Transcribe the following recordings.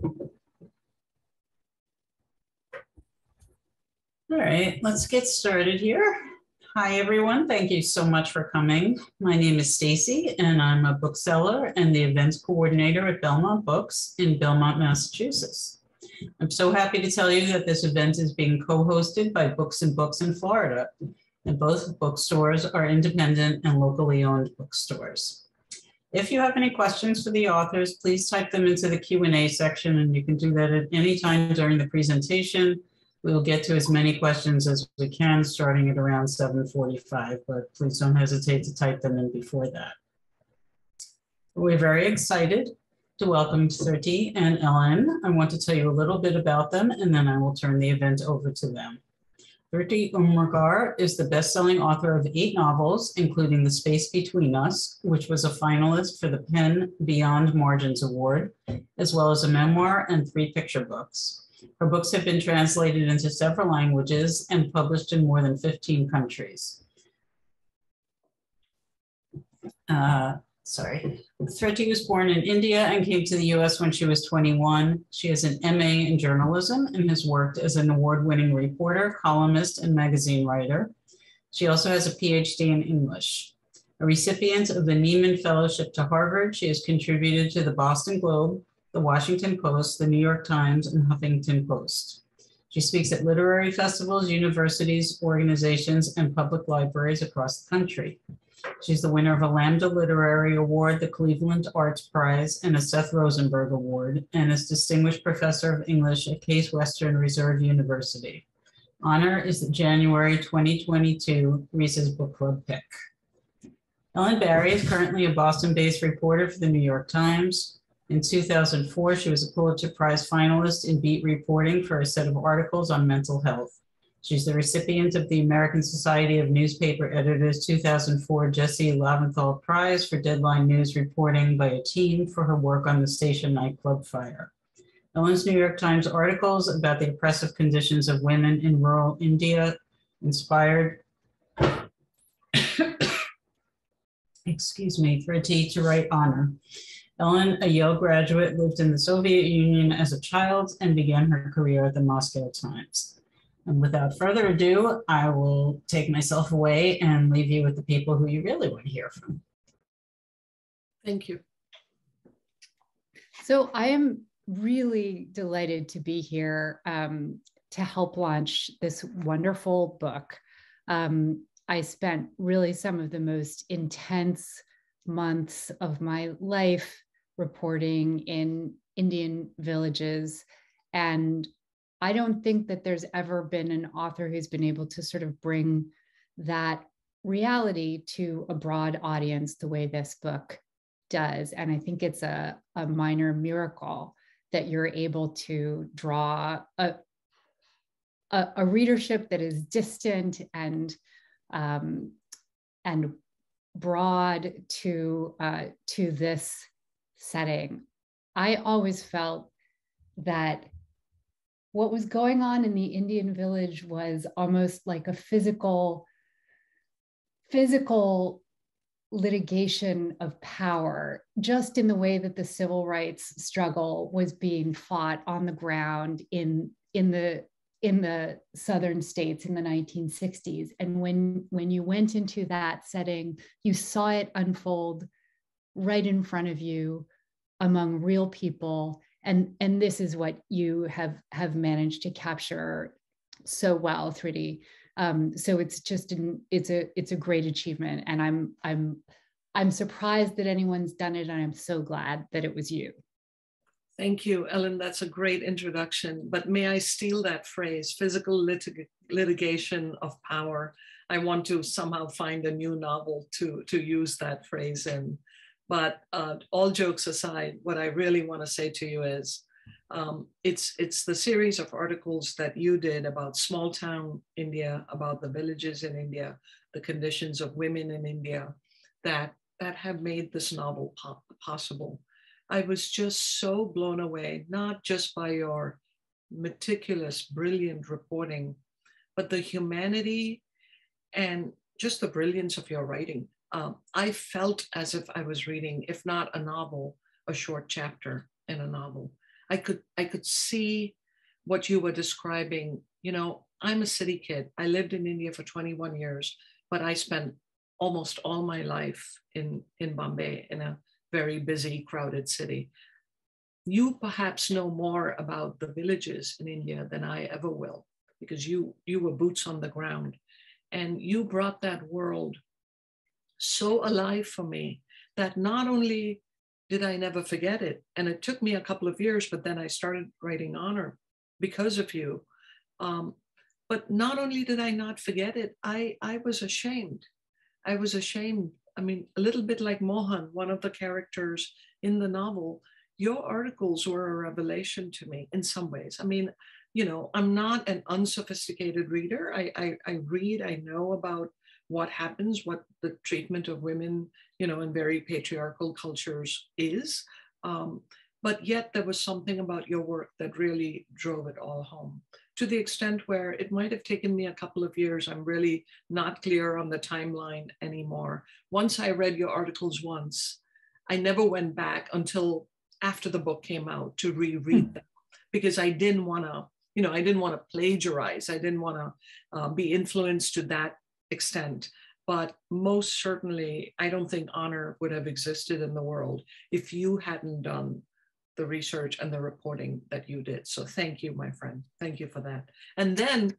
All right, let's get started here. Hi, everyone. Thank you so much for coming. My name is Stacy, and I'm a bookseller and the events coordinator at Belmont Books in Belmont, Massachusetts. I'm so happy to tell you that this event is being co-hosted by Books and Books in Florida, and both bookstores are independent and locally owned bookstores. If you have any questions for the authors, please type them into the Q&A section, and you can do that at any time during the presentation. We will get to as many questions as we can, starting at around 7:45, but please don't hesitate to type them in before that. We're very excited to welcome Thrity and Ellen. I want to tell you a little bit about them, and then I will turn the event over to them. Thrity Umrigar is the best-selling author of 8 novels, including The Space Between Us, which was a finalist for the PEN Beyond Margins Award, as well as a memoir and 3 picture books. Her books have been translated into several languages and published in more than 15 countries. Thrity was born in India and came to the US when she was 21. She has an MA in journalism and has worked as an award-winning reporter, columnist, and magazine writer. She also has a PhD in English. A recipient of the Nieman Fellowship to Harvard, she has contributed to the Boston Globe, the Washington Post, the New York Times, and Huffington Post. She speaks at literary festivals, universities, organizations, and public libraries across the country. She's the winner of a Lambda Literary Award, the Cleveland Arts Prize, and a Seth Rosenberg Award, and is Distinguished Professor of English at Case Western Reserve University. Honor is the January 2022 Reese's Book Club pick. Ellen Barry is currently a Boston-based reporter for the New York Times. In 2004, she was a Pulitzer Prize finalist in beat reporting for a set of articles on mental health. She's the recipient of the American Society of Newspaper Editors 2004 Jesse Leventhal Prize for deadline news reporting by a teen for her work on the station nightclub fire. Ellen's New York Times articles about the oppressive conditions of women in rural India inspired Thrity to write Honor. Ellen, a Yale graduate, lived in the Soviet Union as a child and began her career at the Moscow Times. And without further ado, I will take myself away and leave you with the people who you really want to hear from. Thank you. So I am really delighted to be here to help launch this wonderful book. I spent really some of the most intense months of my life reporting in Indian villages. And I don't think that there's ever been an author who's been able to sort of bring that reality to a broad audience the way this book does. And I think it's a minor miracle that you're able to draw a readership that is distant and broad to this setting. I always felt that what was going on in the Indian village was almost like a physical litigation of power, just in the way that the civil rights struggle was being fought on the ground in the southern states in the 1960s. And when you went into that setting, you saw it unfold right in front of you among real people. And this is what you have managed to capture so well, Thrity. So it's just it's a great achievement, and I'm surprised that anyone's done it, and I'm so glad that it was you. Thank you, Ellen. That's a great introduction. But may I steal that phrase, physical litigation of power? I want to somehow find a new novel to use that phrase in. But all jokes aside, what I really want to say to you is, it's the series of articles that you did about small town India, about the villages in India, the conditions of women in India, that have made this novel possible. I was just so blown away, not just by your meticulous, brilliant reporting, but the humanity and just the brilliance of your writing. I felt as if I was reading, if not a novel, a short chapter in a novel. I could see what you were describing. You know, I'm a city kid. I lived in India for 21 years, but I spent almost all my life in Bombay, in a very busy, crowded city. You perhaps know more about the villages in India than I ever will, because you were boots on the ground, and you brought that world so alive for me that not only did I never forget it, and it took me a couple of years, but then I started writing honor because of you. But not only did I not forget it, I was ashamed. I was ashamed. I mean, a little bit like Mohan, one of the characters in the novel, your articles were a revelation to me in some ways. I mean, you know, I'm not an unsophisticated reader. I read, I know about what happens, what the treatment of women, you know, in very patriarchal cultures is. But yet there was something about your work that really drove it all home, to the extent where it might have taken me a couple of years. I'm really not clear on the timeline anymore. Once I read your articles once, I never went back until after the book came out to reread them, because I didn't want to, you know, I didn't want to plagiarize. I didn't want to be influenced to that extent. But most certainly, I don't think honor would have existed in the world if you hadn't done the research and the reporting that you did. So thank you, my friend. Thank you for that. And then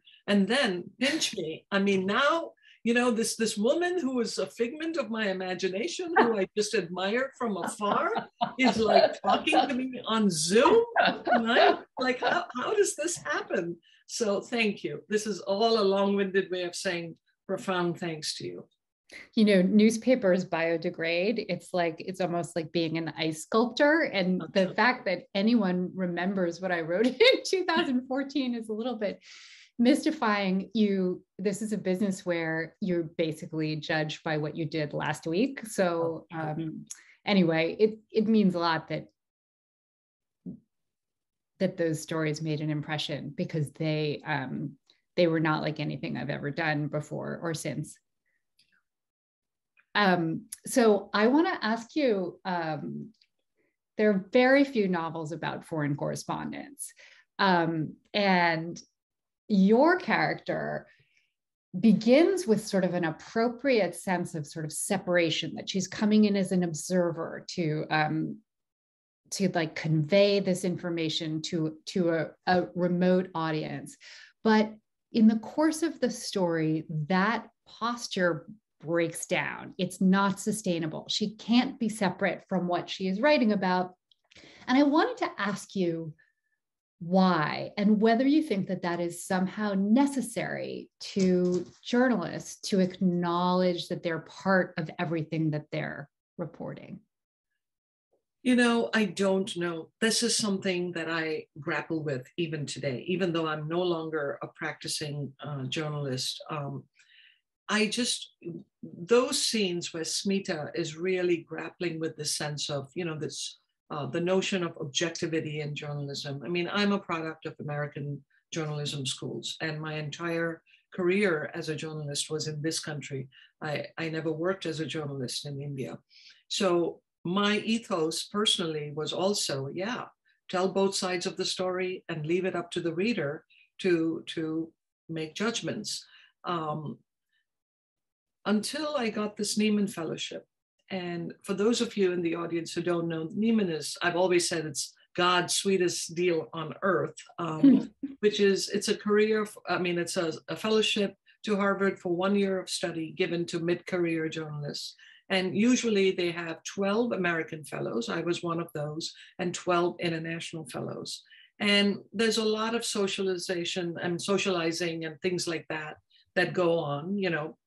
pinch me. I mean, now, you know, this woman who is a figment of my imagination, who I just admire from afar, is like talking to me on Zoom tonight. Like, how does this happen? So thank you. This is all a long-winded way of saying profound thanks to you. You know, newspapers biodegrade. It's almost like being an ice sculptor. And the fact that anyone remembers what I wrote in 2014 is a little bit mystifying. This is a business where you're basically judged by what you did last week. So anyway, it means a lot that those stories made an impression, because they were not like anything I've ever done before or since. So I want to ask you, there are very few novels about foreign correspondence. And your character begins with sort of an appropriate sense of sort of separation, that she's coming in as an observer to like convey this information to a remote audience. But in the course of the story, that posture breaks down. It's not sustainable. She can't be separate from what she is writing about. And I wanted to ask you why, and whether you think that that is somehow necessary to journalists to acknowledge that they're part of everything that they're reporting. You know, I don't know. This is something that I grapple with even today, even though I'm no longer a practicing journalist. Those scenes where Smita is really grappling with the sense of, you know, this, the notion of objectivity in journalism. I mean, I'm a product of American journalism schools, and my entire career as a journalist was in this country. I never worked as a journalist in India. So my ethos personally was also, tell both sides of the story and leave it up to the reader to make judgments. Until I got this Nieman Fellowship. And for those of you in the audience who don't know, Nieman is, I've always said, it's God's sweetest deal on earth, which is, it's a career, it's a fellowship to Harvard for 1 year of study given to mid-career journalists. And usually they have 12 American fellows, I was one of those, and 12 international fellows. And there's a lot of socialization and socializing and things like that go on, you know,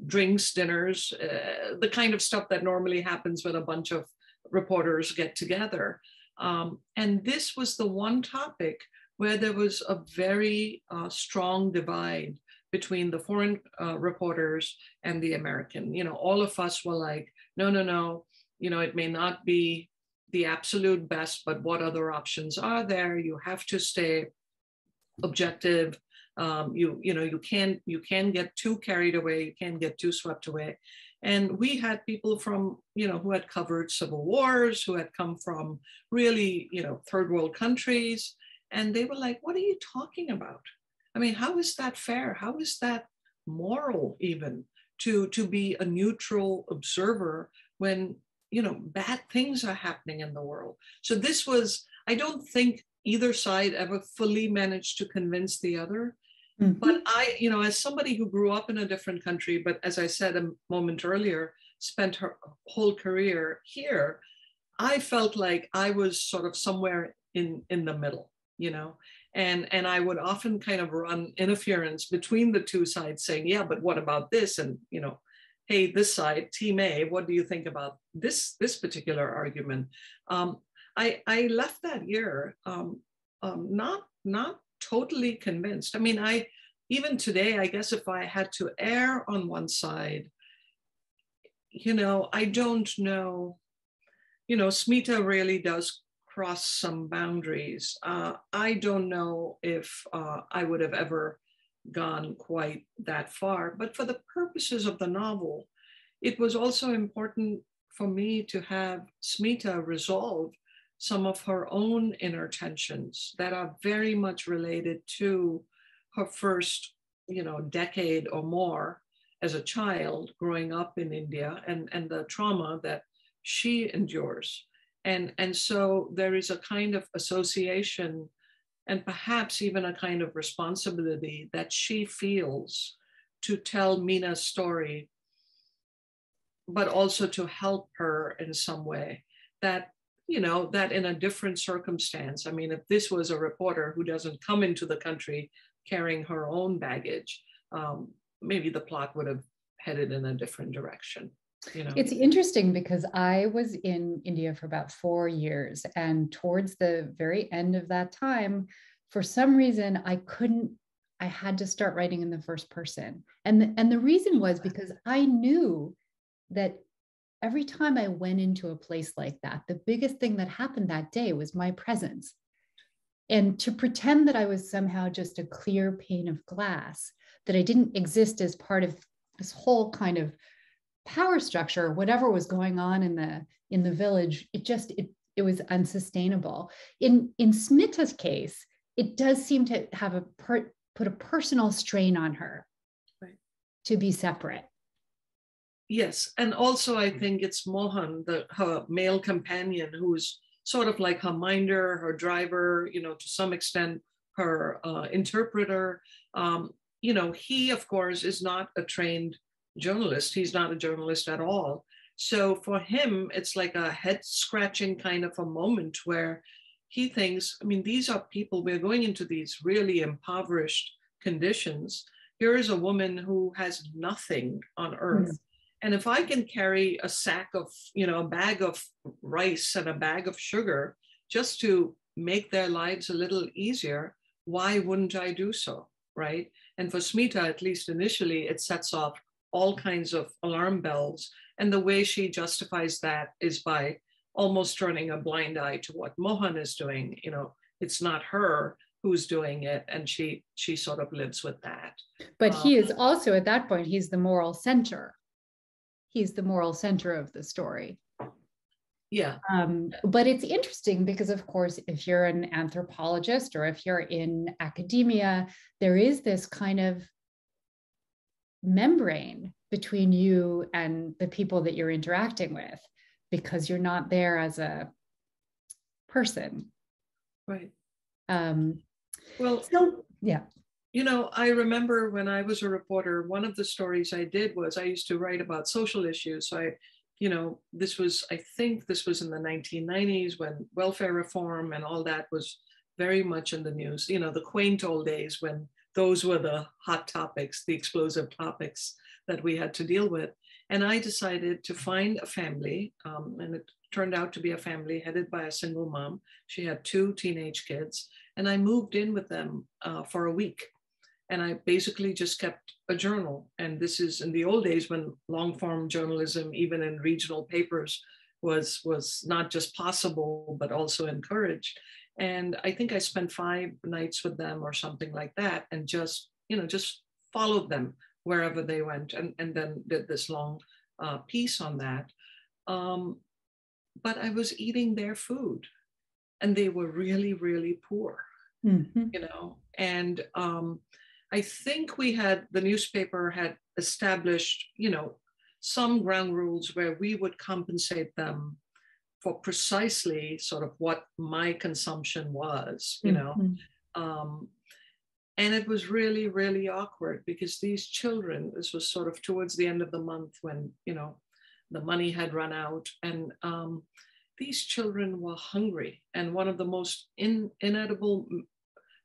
drinks, dinners, the kind of stuff that normally happens when a bunch of reporters get together. And this was the one topic where there was a very strong divide between the foreign reporters and the American. You know, all of us were like, no, you know, it may not be the absolute best, but what other options are there? You have to stay objective. You can get too carried away, you can't get too swept away. And we had people from, who had covered civil wars, who had come from really, third world countries. And they were like, what are you talking about? I mean, how is that fair? How is that moral even to be a neutral observer when, bad things are happening in the world? So this was, I don't think either side ever fully managed to convince the other. Mm-hmm. But I, as somebody who grew up in a different country, but as I said a moment earlier, spent her whole career here, I felt like I was sort of somewhere in the middle, and I would often kind of run interference between the two sides saying, yeah, but what about this? And, hey, this side, Team A, what do you think about this particular argument? I left that year not totally convinced. I mean, even today, I guess if I had to err on one side, I don't know, Smita really does cross some boundaries. I don't know if I would have ever gone quite that far, but for the purposes of the novel, it was also important for me to have Smita resolve some of her own inner tensions that are very much related to her first, decade or more as a child growing up in India and the trauma that she endures. And so there is a kind of association and perhaps even a kind of responsibility that she feels to tell Mina's story, but also to help her in some way that, that in a different circumstance, I mean, if this was a reporter who doesn't come into the country carrying her own baggage, maybe the plot would have headed in a different direction. It's interesting because I was in India for about 4 years, and towards the very end of that time, for some reason, I had to start writing in the first person. And the reason was because I knew that every time I went into a place like that, the biggest thing that happened that day was my presence. And to pretend that I was somehow just a clear pane of glass, that I didn't exist as part of this whole kind of power structure, whatever was going on in the village, it was unsustainable. In Smita's case, it does seem to have put a personal strain on her, right, to be separate. Yes, and also I think it's Mohan, her male companion, who's sort of like her minder, her driver, to some extent, her interpreter. He, of course, is not a trained journalist. He's not a journalist at all. So for him, it's like a head scratching kind of a moment where he thinks, I mean, these are people, we're going into these really impoverished conditions. Here is a woman who has nothing on earth. Mm. And if I can carry a sack of, a bag of rice and a bag of sugar just to make their lives a little easier, why wouldn't I do so, right? And for Smita, at least initially, it sets off all kinds of alarm bells. And the way she justifies that is by almost turning a blind eye to what Mohan is doing. It's not her who's doing it. And she sort of lives with that. But he is also, at that point, he's the moral center. He's the moral center of the story. Yeah. But it's interesting because, of course, if you're an anthropologist or if you're in academia, there is this kind of membrane between you and the people that you're interacting with, because you're not there as a person. Right. Well, so, yeah. I remember when I was a reporter, one of the stories I did was I used to write about social issues. So I think this was in the 1990s when welfare reform and all that was very much in the news, the quaint old days when those were the hot topics, the explosive topics that we had to deal with. And I decided to find a family, and it turned out to be a family headed by a single mom. She had 2 teenage kids, and I moved in with them for a week. And I basically just kept a journal. And this is in the old days when long form journalism, even in regional papers, was not just possible, but also encouraged. And I think I spent 5 nights with them or something like that, and just followed them wherever they went, and then did this long piece on that. But I was eating their food, and they were really, really poor, you know. And I think the newspaper had established, you know, some ground rules where we would compensate them for precisely sort of what my consumption was, you know. And it was really, really awkward because these children, this was sort of towards the end of the month when, you know, the money had run out, and these children were hungry. And one of the most inedible,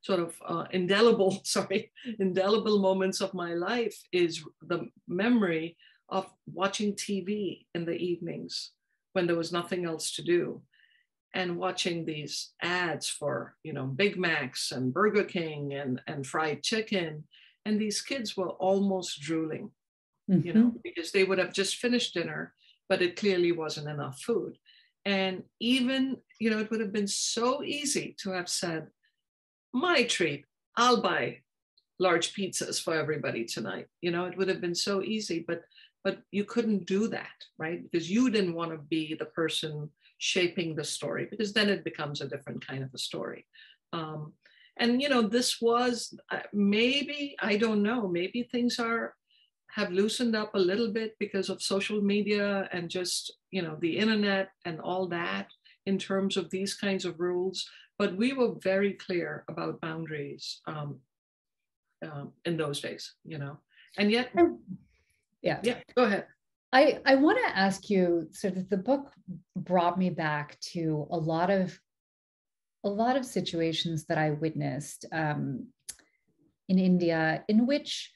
sort of indelible moments of my life is the memory of watching TV in the evenings when there was nothing else to do, and watching these ads for, you know, Big Macs and Burger King and fried chicken. And these kids were almost drooling, you know, because they would have just finished dinner, but it clearly wasn't enough food. And even, you know, it would have been so easy to have said, my treat, I'll buy large pizzas for everybody tonight. You know, it would have been so easy, but you couldn't do that, right? Because you didn't want to be the person shaping the story, because then it becomes a different kind of a story. And, you know, this was maybe, I don't know, maybe things have loosened up a little bit because of social media and just, you know, the internet and all that in terms of these kinds of rules. But we were very clear about boundaries in those days, you know, and yet, yeah, go ahead. I want to ask you, sort of, the book brought me back to a lot of situations that I witnessed in India, in which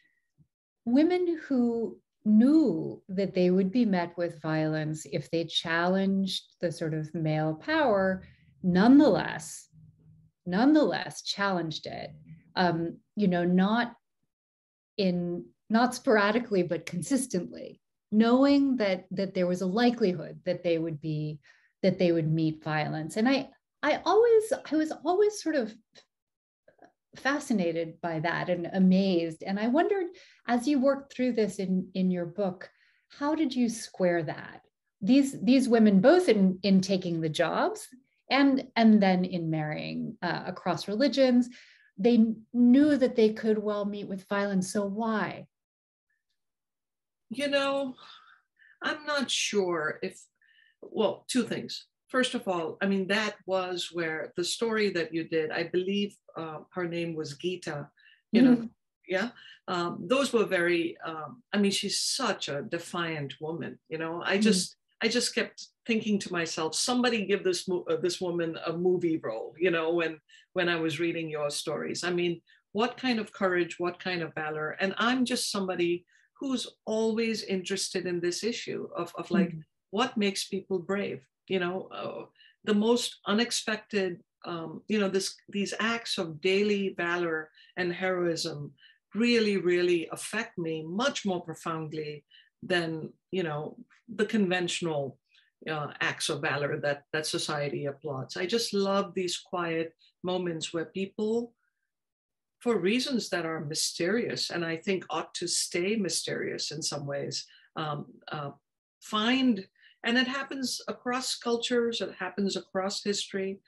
women who knew that they would be met with violence if they challenged the sort of male power, nonetheless challenged it, you know, not sporadically, but consistently, knowing that there was a likelihood that they would meet violence. And I was always sort of fascinated by that and amazed. And I wondered, as you worked through this in your book, how did you square that? These women, both in taking the jobs and then in marrying across religions, they knew that they could well meet with violence. So why? You know, I'm not sure well, two things. First of all, I mean, that was where the story that you did, I believe her name was Geeta, you know, yeah. Those were very, I mean, she's such a defiant woman, you know. I just kept thinking to myself, somebody give this woman a movie role, you know, when I was reading your stories. I mean, what kind of courage, what kind of valor. And I'm just somebody who's always interested in this issue of like, what makes people brave, you know, the most unexpected, you know, these acts of daily valor and heroism really, really affect me much more profoundly than, you know, the conventional acts of valor that society applauds. I just love these quiet moments where people, for reasons that are mysterious, and I think ought to stay mysterious in some ways, find, and it happens across cultures, it happens across history.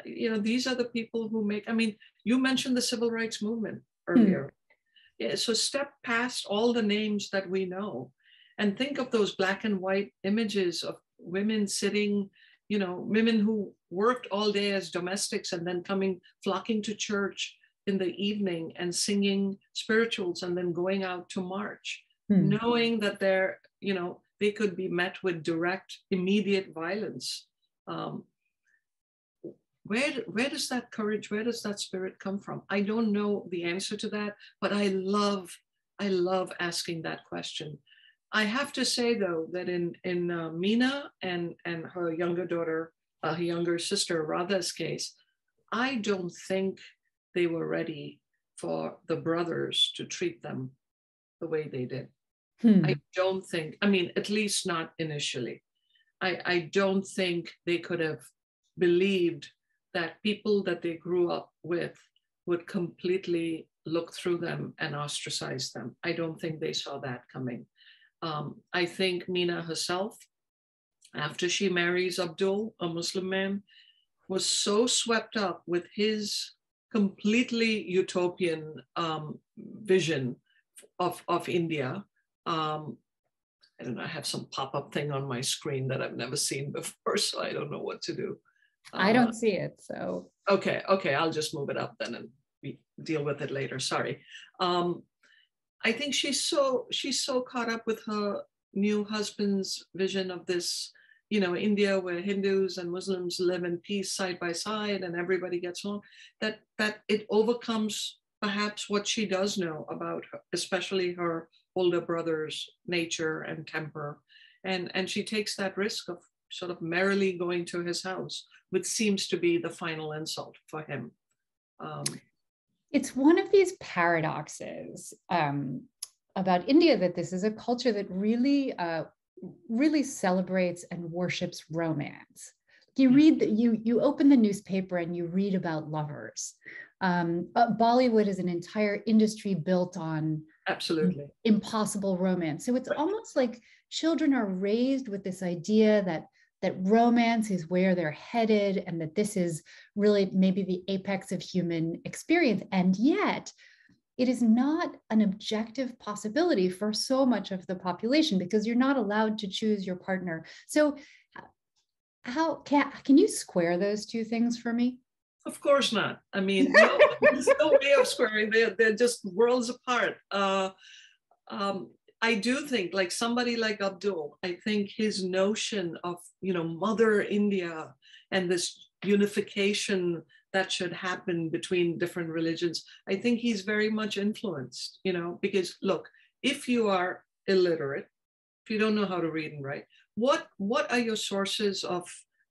You know, these are the people who make, I mean, you mentioned the civil rights movement earlier. Yeah, so step past all the names that we know and think of those black and white images of women sitting, you know, women who worked all day as domestics and then flocking to church in the evening and singing spirituals and then going out to march, knowing that they're, you know, they could be met with direct, immediate violence. Where does that courage, where does that spirit come from? I don't know the answer to that, but I love asking that question. I have to say though, that in Meena and her younger daughter, her younger sister Radha's case, I don't think they were ready for the brothers to treat them the way they did. I don't think, I mean, at least not initially. I don't think they could have believed that people that they grew up with would completely look through them and ostracize them. I don't think they saw that coming. I think Meena herself, after she marries Abdul, a Muslim man, was so swept up with his completely utopian vision of India. I don't know, I have some pop-up thing on my screen that I've never seen before, so I don't know what to do. I don't see it, so. Okay, I'll just move it up then and we deal with it later, sorry. I think she's so caught up with her new husband's vision of this, India where Hindus and Muslims live in peace side by side and everybody gets along, that it overcomes perhaps what she does know about her, especially her older brother's nature and temper. And she takes that risk of sort of merrily going to his house, which seems to be the final insult for him. It's one of these paradoxes about India, that this is a culture that really, really celebrates and worships romance. You read, you open the newspaper and you read about lovers. Bollywood is an entire industry built on absolutely impossible romance. So it's almost like children are raised with this idea that romance is where they're headed and that this is really maybe the apex of human experience. And yet it is not an objective possibility for so much of the population because you're not allowed to choose your partner. So how can you square those two things for me? Of course not. I mean, no, there's no way of squaring. They're just worlds apart. I do think, like somebody like Abdul, I think his notion of, Mother India and this unification that should happen between different religions, I think he's very much influenced, because look, if you are illiterate, if you don't know how to read and write, what are your sources of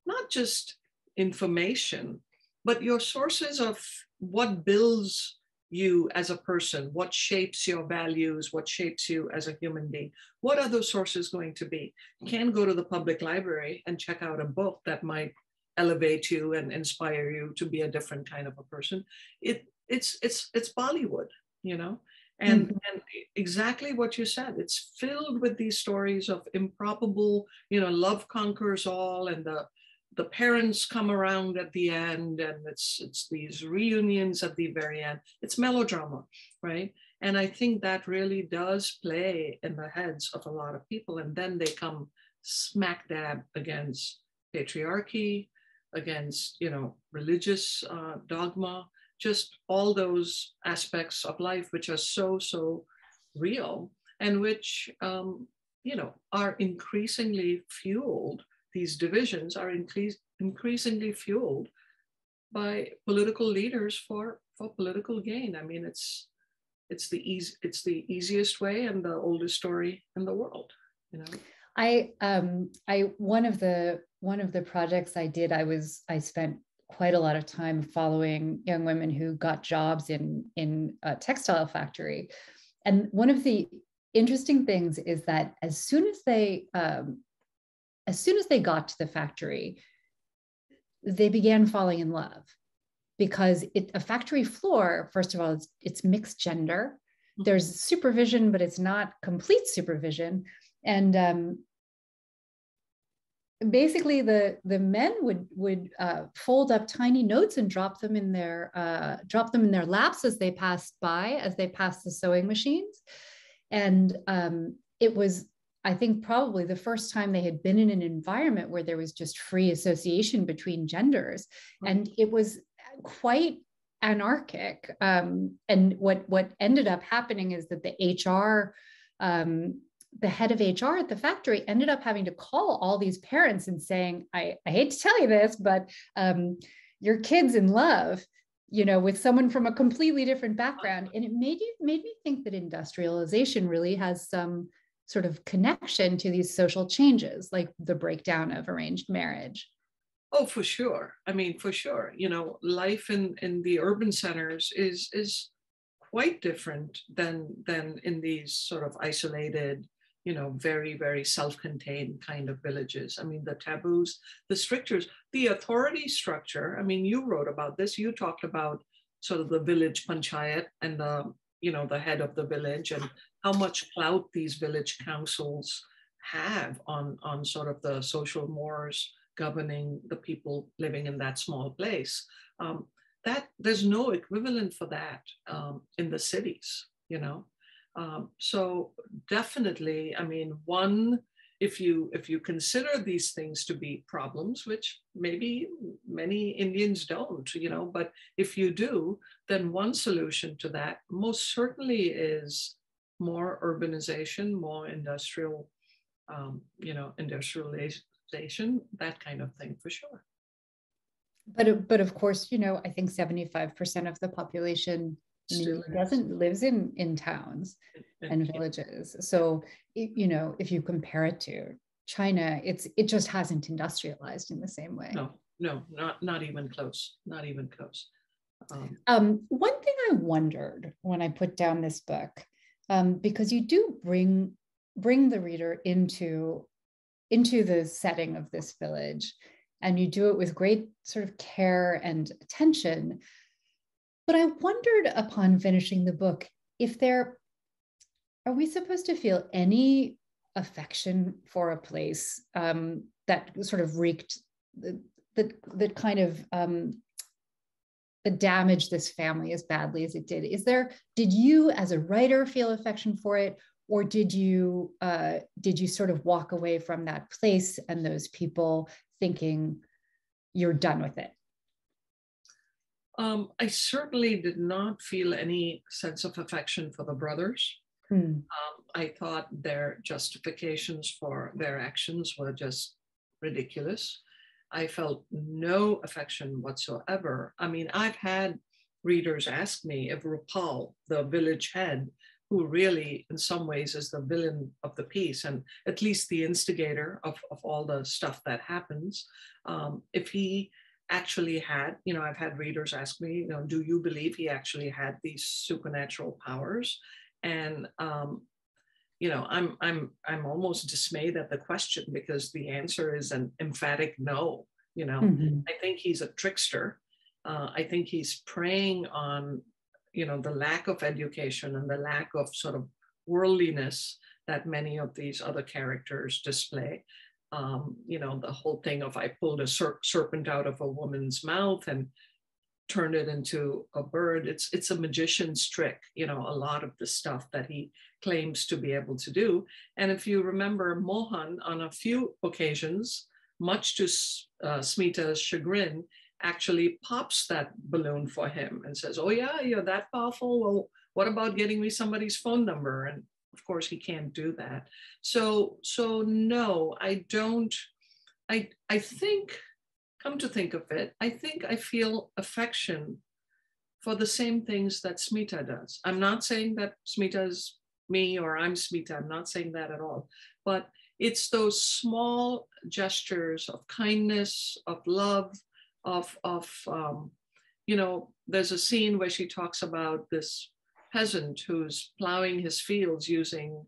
not just information, but your sources of what builds you as a person, what shapes your values, what shapes you as a human being? What are those sources going to be? You can't go to the public library and check out a book that might elevate you and inspire you to be a different kind of a person. It's Bollywood, and exactly what you said. It's filled with these stories of improbable, love conquers all, and the parents come around at the end, and it's these reunions at the very end. It's melodrama, right? And I think that really does play in the heads of a lot of people. And then they come smack dab against patriarchy, against, religious dogma, just all those aspects of life which are so real and which, are increasingly fueled. These divisions are increasingly fueled by political leaders for political gain. I mean, it's the easiest way and the oldest story in the world. One of the projects I did, I spent quite a lot of time following young women who got jobs in a textile factory, and one of the interesting things is that as soon as they got to the factory, they began falling in love, because a factory floor, first of all, it's mixed gender. There's supervision, but it's not complete supervision. And basically the men would fold up tiny notes and drop them in their laps as they passed the sewing machines. And it was, I think, probably the first time they had been in an environment where there was just free association between genders. And it was quite anarchic. And what ended up happening is that the head of HR at the factory ended up having to call all these parents and saying, I hate to tell you this, but your kid's in love, with someone from a completely different background. And it made me think that industrialization really has some sort of connection to these social changes, like the breakdown of arranged marriage. Oh, for sure. I mean, for sure. Life in the urban centers is quite different than in these sort of isolated, very, very self-contained kind of villages. I mean, the taboos, the strictures, the authority structure. I mean, you wrote about this. You talked about sort of the village panchayat and the the head of the village, and how much clout these village councils have on sort of the social mores governing the people living in that small place. That there's no equivalent for that in the cities, so definitely, I mean, one, if you consider these things to be problems, which maybe many Indians don't, but if you do, then one solution to that most certainly is more urbanization, more industrialization, that kind of thing, for sure. But of course, I think 75% of the population lives in towns and villages. So, if you compare it to China, it just hasn't industrialized in the same way. No, not even close. Not even close. One thing I wondered when I put down this book, because you do bring the reader into the setting of this village, and you do it with great sort of care and attention. But I wondered upon finishing the book, are we supposed to feel any affection for a place that sort of wreaked that kind of that damaged this family as badly as it did? Did you as a writer feel affection for it, or did you sort of walk away from that place and those people thinking you're done with it? I certainly did not feel any sense of affection for the brothers. I thought their justifications for their actions were just ridiculous. I felt no affection whatsoever. I mean, I've had readers ask me if Rupal, the village head, who really in some ways is the villain of the piece, and at least the instigator of all the stuff that happens, if he actually had, I've had readers ask me, do you believe he actually had these supernatural powers? And I'm almost dismayed at the question, because the answer is an emphatic no. I think he's a trickster. I think he's preying on, the lack of education and the lack of sort of worldliness that many of these other characters display. The whole thing of I pulled a serpent out of a woman's mouth and turned it into a bird. It's a magician's trick, a lot of the stuff that he claims to be able to do. And if you remember, Mohan, on a few occasions, much to Smita's chagrin, actually pops that balloon for him and says, oh yeah, you're that powerful? Well, what about getting me somebody's phone number? And of course, he can't do that. So no, I don't. I think, come to think of it, I think I feel affection for the same things that Smita does. I'm not saying that Smita is me or I'm Smita. I'm not saying that at all. But it's those small gestures of kindness, of love, there's a scene where she talks about this peasant who's plowing his fields using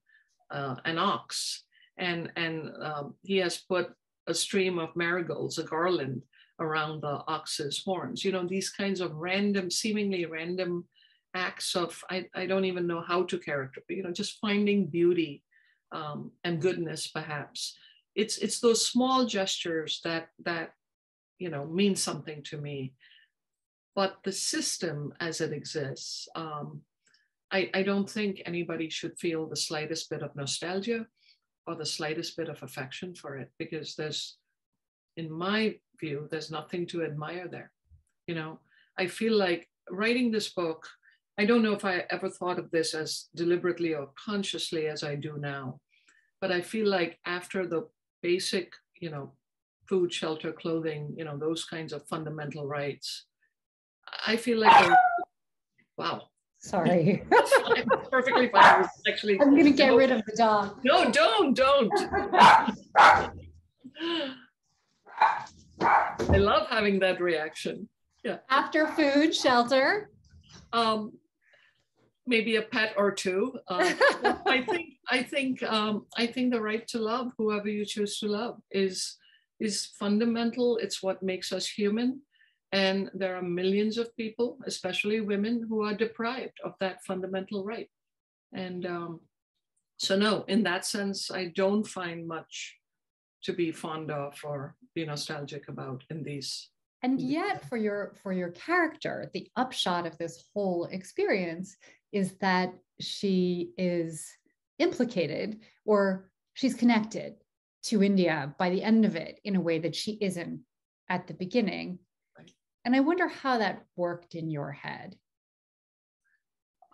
an ox, and he has put a stream of marigolds, a garland, around the ox's horns. These kinds of seemingly random acts of, I don't even know how to characterize, just finding beauty and goodness, perhaps. It's those small gestures that mean something to me. But the system as it exists, I don't think anybody should feel the slightest bit of nostalgia or the slightest bit of affection for it, because in my view, there's nothing to admire there. I feel like writing this book, I don't know if I ever thought of this as deliberately or consciously as I do now, but I feel like after the basic, food, shelter, clothing, those kinds of fundamental rights, I feel like, wow. Sorry. It's perfectly fine. Actually, I'm going to get rid of the dog. No, don't. I love having that reaction. Yeah. After food, shelter. Maybe a pet or two. I think the right to love whoever you choose to love is fundamental. It's what makes us human. And there are millions of people, especially women, who are deprived of that fundamental right. And so no, in that sense, I don't find much to be fond of or be nostalgic about in these. And yet for your character, the upshot of this whole experience is that she is implicated, or she's connected to India by the end of it in a way that she isn't at the beginning. Right. And I wonder how that worked in your head.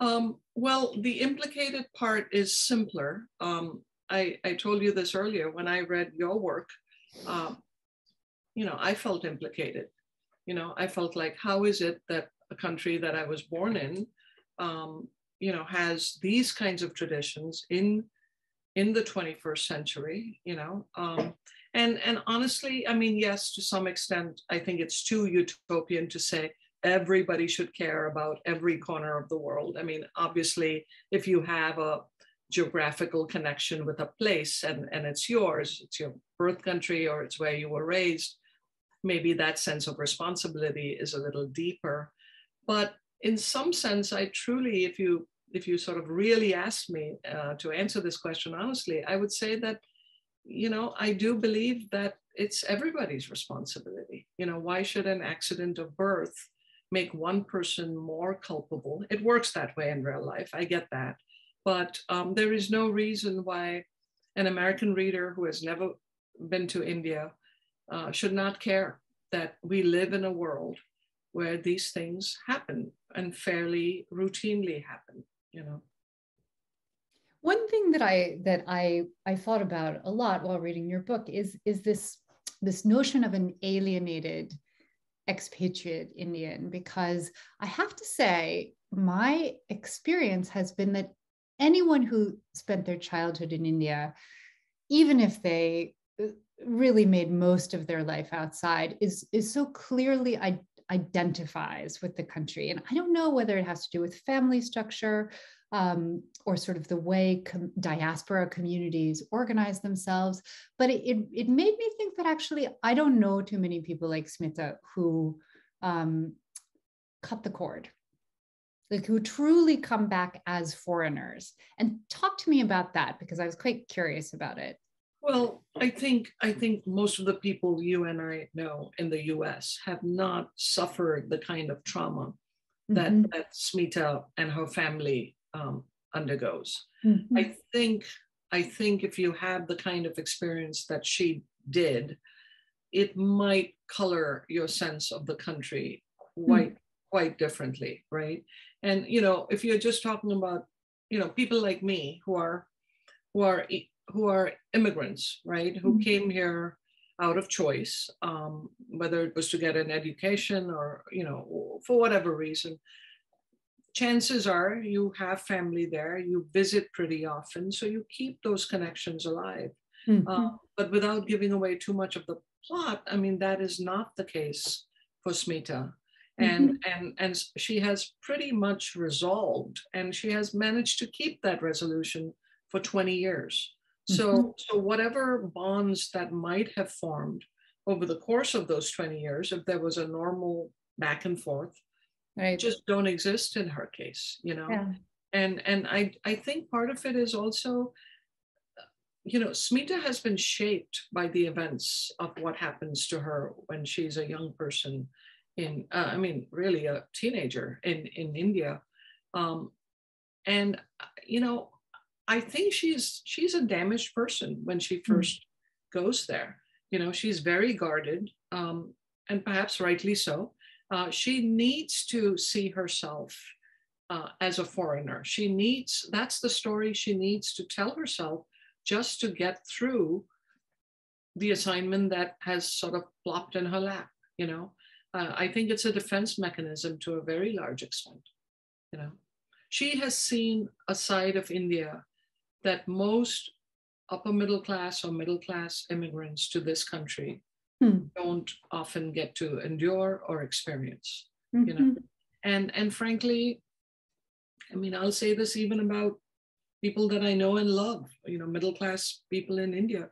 Well, the implicated part is simpler. I told you this earlier, when I read your work, I felt implicated. I felt like, how is it that a country that I was born in, has these kinds of traditions in the 21st century, and honestly, I mean, yes, to some extent, I think it's too utopian to say everybody should care about every corner of the world. I mean, obviously, if you have a geographical connection with a place and it's yours, it's your birth country, or it's where you were raised, maybe that sense of responsibility is a little deeper. But in some sense, I truly, if you sort of really ask me to answer this question honestly, I would say that, I do believe that it's everybody's responsibility. Why should an accident of birth make one person more culpable? It works that way in real life, I get that. But there is no reason why an American reader who has never been to India should not care that we live in a world where these things happen and fairly routinely happen. One thing that I thought about a lot while reading your book is this notion of an alienated expatriate Indian, because I have to say my experience has been that anyone who spent their childhood in India, even if they really made most of their life outside, is so clearly identifies with the country. And I don't know whether it has to do with family structure or sort of the way diaspora communities organize themselves. But it made me think that actually I don't know too many people like Smita who cut the cord, like who truly come back as foreigners. And talk to me about that, because I was quite curious about it. Well, I think most of the people you and I know in the US have not suffered the kind of trauma that Smita and her family undergoes. Mm-hmm. I think if you have the kind of experience that she did, it might color your sense of the country quite differently, right? And if you're just talking about people like me who are immigrants, right, who came here out of choice, whether it was to get an education or for whatever reason, chances are you have family there, you visit pretty often, so you keep those connections alive. But without giving away too much of the plot, I mean, that is not the case for Smita. And she has pretty much resolved, and she has managed to keep that resolution for 20 years. So whatever bonds that might have formed over the course of those 20 years, if there was a normal back and forth, right, just don't exist in her case, Yeah. And I think part of it is also, Smita has been shaped by the events of what happens to her when she's a young person really a teenager in India. And, I think she's a damaged person when she first goes there. She's very guarded, and perhaps rightly so. She needs to see herself as a foreigner. That's the story she needs to tell herself just to get through the assignment that has sort of plopped in her lap. I think it's a defense mechanism to a very large extent. She has seen a side of India that most upper middle class or middle class immigrants to this country don't often get to endure or experience. And frankly, I mean, I'll say this even about people that I know and love, middle class people in India.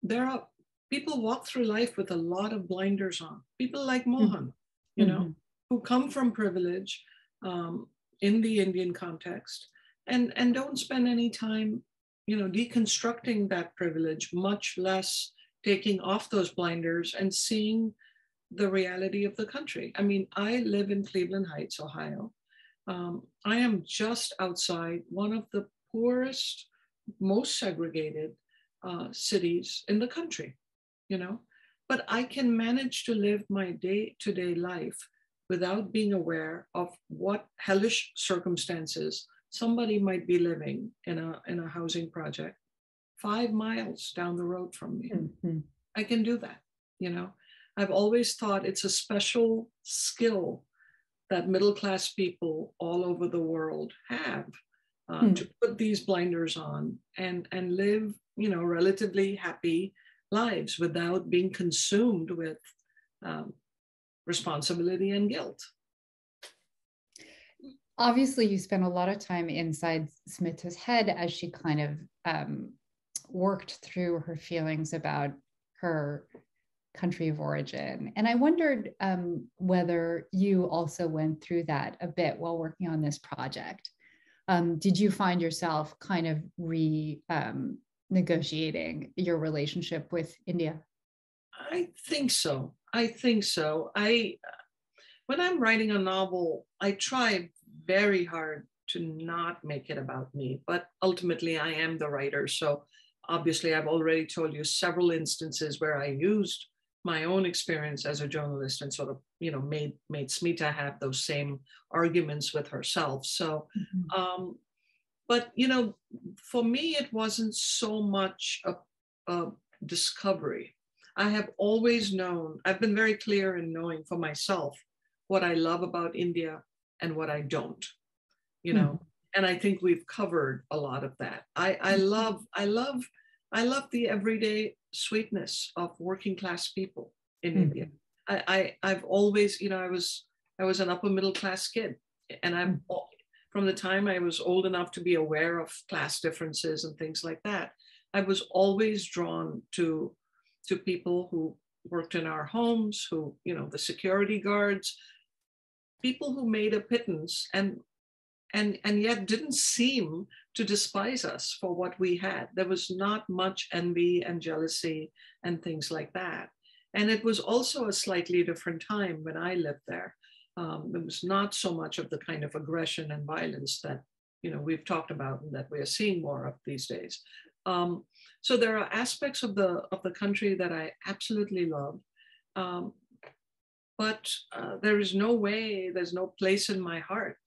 There are people walk through life with a lot of blinders on. People like Mohan, you know, who come from privilege in the Indian context and don't spend any time, you know, deconstructing that privilege, much less taking off those blinders and seeing the reality of the country. I mean, I live in Cleveland Heights, Ohio. I am just outside one of the poorest, most segregated cities in the country, you know, but I can manage to live my day-to-day life without being aware of what hellish circumstances somebody might be living in a housing project 5 miles down the road from me. I can do that, you know. I've always thought it's a special skill that middle-class people all over the world have to put these blinders on and live, you know, relatively happy lives without being consumed with responsibility and guilt. Obviously, you spent a lot of time inside Smita's head as she kind of worked through her feelings about her country of origin. And I wondered whether you also went through that a bit while working on this project. Did you find yourself kind of negotiating your relationship with India? I think so. When I'm writing a novel, I try very hard to not make it about me, but ultimately I am the writer. So obviously I've already told you several instances where I used my own experience as a journalist and sort of, you know, made Smita have those same arguments with herself. So, but, you know, for me, it wasn't so much a discovery. I have always known, I've been very clear in knowing for myself what I love about India and what I don't, you know, and I think we've covered a lot of that. I love the everyday sweetness of working class people in India. I've always, you know, I was an upper middle class kid, and from the time I was old enough to be aware of class differences and things like that, I was always drawn to people who worked in our homes, who, you know, the security guards, people who made a pittance and yet didn't seem to despise us for what we had. There was not much envy and jealousy and things like that. And it was also a slightly different time when I lived there. There was not so much of the kind of aggression and violence that, you know, we've talked about and that we're seeing more of these days. So there are aspects of the country that I absolutely love. But there is no way, there's no place in my heart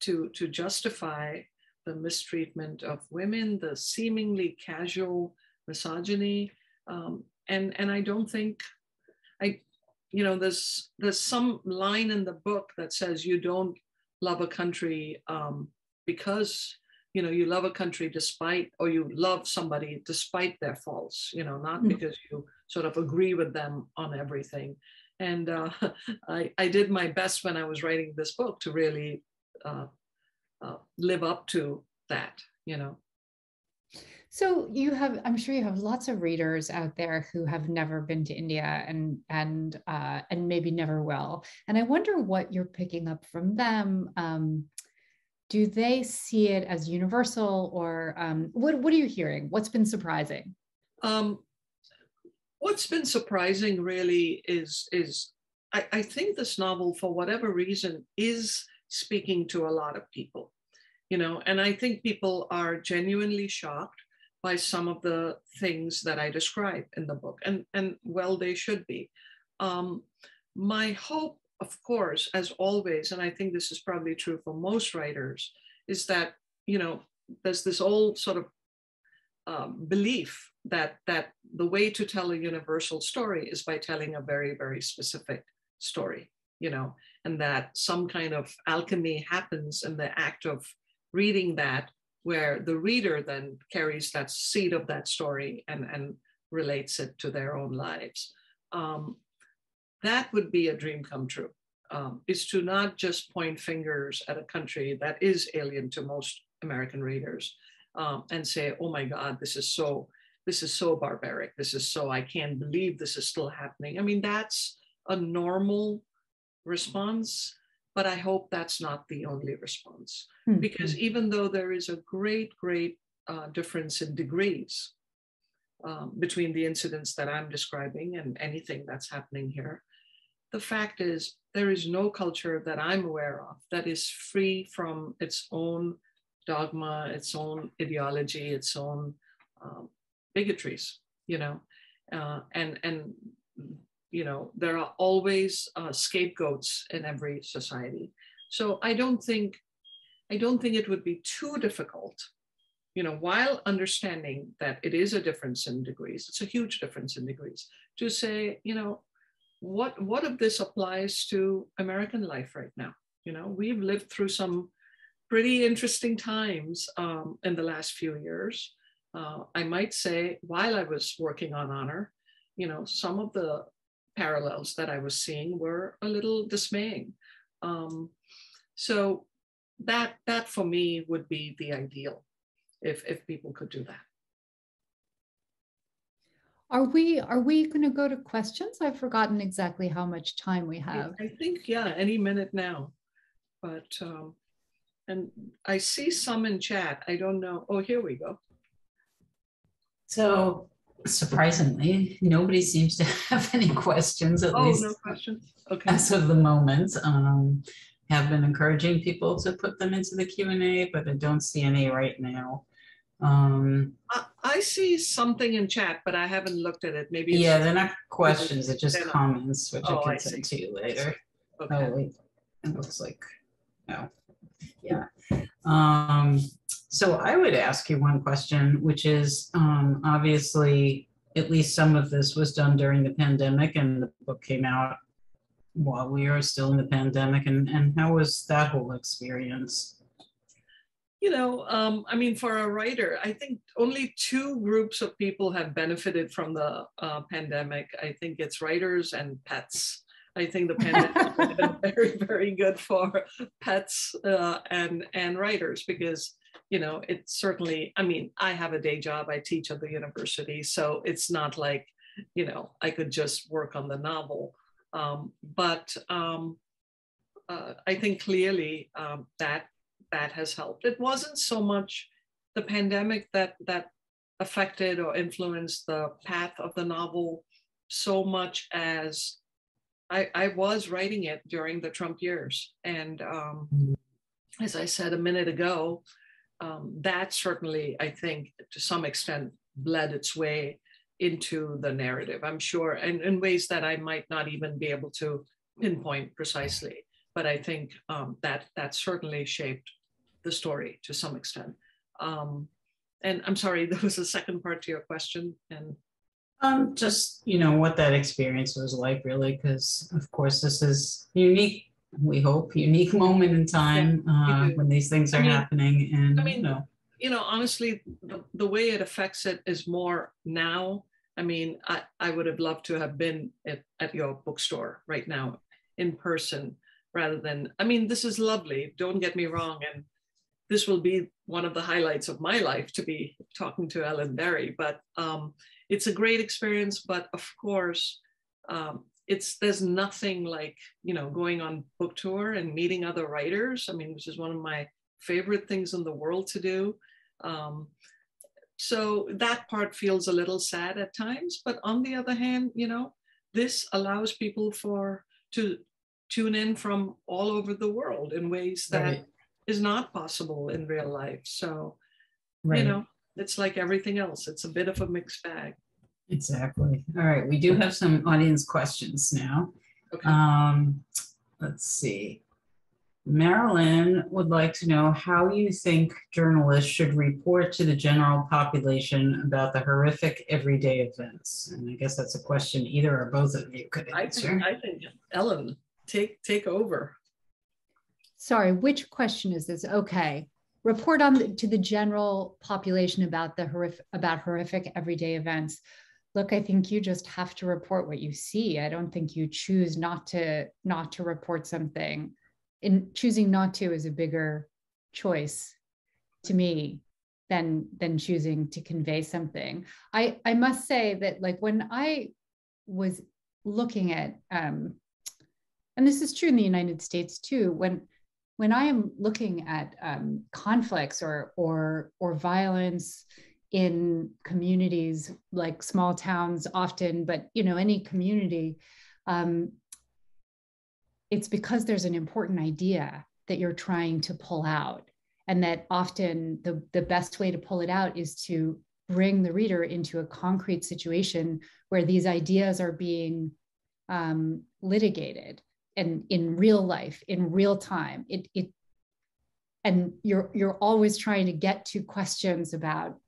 to justify the mistreatment of women, the seemingly casual misogyny. And I don't think, you know, there's some line in the book that says you don't love a country because, you know, you love a country despite, or you love somebody despite their faults, you know, not because you sort of agree with them on everything. And I did my best when I was writing this book to really live up to that, you know. So you have, I'm sure you have lots of readers out there who have never been to India and maybe never will. And I wonder what you're picking up from them. Do they see it as universal, or what are you hearing? What's been surprising? What's been surprising really is I think this novel, for whatever reason, is speaking to a lot of people, you know, and I think people are genuinely shocked by some of the things that I describe in the book, and well, they should be. My hope, of course, as always, and I think this is probably true for most writers, is that, you know, there's this old sort of belief that the way to tell a universal story is by telling a very, very specific story, you know, and that some kind of alchemy happens in the act of reading that, where the reader then carries that seed of that story and relates it to their own lives. That would be a dream come true, is to not just point fingers at a country that is alien to most American readers and say, oh my God, this is so barbaric. I can't believe this is still happening. I mean, that's a normal response, but I hope that's not the only response. Mm-hmm. Because even though there is a great difference in degrees between the incidents that I'm describing and anything that's happening here, the fact is there is no culture that I'm aware of that is free from its own dogma, its own ideology, its own bigotries, you know, and you know, there are always scapegoats in every society. So I don't think it would be too difficult, you know, while understanding that it is a difference in degrees, it's a huge difference in degrees, to say, you know, what of this applies to American life right now? You know, we've lived through some pretty interesting times in the last few years. I might say, while I was working on honor, you know, some of the parallels that I was seeing were a little dismaying. So that for me would be the ideal, if people could do that. Are we going to go to questions? I've forgotten exactly how much time we have. I think, yeah, any minute now. But and I see some in chat. I don't know. Oh, here we go. So surprisingly, nobody seems to have any questions, at least. No questions. Okay. As of the moment. Have been encouraging people to put them into the Q&A, but I don't see any right now. I see something in chat, but I haven't looked at it. Maybe yeah, they're not questions, it's just comments, which I can see. send to you later. Okay. Oh wait, it looks like, no. Yeah. So I would ask you one question, which is obviously at least some of this was done during the pandemic, and the book came out while we are still in the pandemic, and how was that whole experience? You know, I mean, for a writer, I think only two groups of people have benefited from the pandemic. I think it's writers and pets. I think the pandemic has been very, very good for pets and writers, because, you know, it's certainly, I mean, I have a day job, I teach at the university, so it's not like, you know, I could just work on the novel. But I think clearly that has helped. It wasn't so much the pandemic that affected or influenced the path of the novel so much as I was writing it during the Trump years. And as I said a minute ago, that certainly, I think, to some extent, bled its way into the narrative, I'm sure, and in ways that I might not even be able to pinpoint precisely. But I think that certainly shaped the story to some extent. And I'm sorry, there was a second part to your question. And just, you know, what that experience was like, really, because of course this is unique, we hope, unique moment in time when these things are happening. And you know, honestly, the way it affects it is more now. I mean, I would have loved to have been at your bookstore right now in person, rather than, I mean, this is lovely, don't get me wrong, and this will be one of the highlights of my life, to be talking to Ellen Berry, but it's a great experience. But of course, there's nothing like, you know, going on book tour and meeting other writers. I mean, which is one of my favorite things in the world to do. So that part feels a little sad at times, but on the other hand, you know, this allows people to tune in from all over the world in ways that is not possible in real life. So, you know, it's like everything else. It's a bit of a mixed bag. Exactly. All right. We do have some audience questions now. Okay. Let's see. Marilyn would like to know how you think journalists should report to the general population about the horrific everyday events. And I guess that's a question either or both of you could answer. I think Ellen, take over. Sorry, which question is this? Okay. Report to the general population about horrific everyday events. Look, I think you just have to report what you see. I don't think you choose not to report something. In choosing not to is a bigger choice to me than choosing to convey something. I must say that, like, when I was looking at and this is true in the United States too, when I am looking at conflicts or violence in communities like small towns often, but any community, it's because there's an important idea that you're trying to pull out. And that often the best way to pull it out is to bring the reader into a concrete situation where these ideas are being litigated and in real life, in real time. And you're always trying to get to questions about,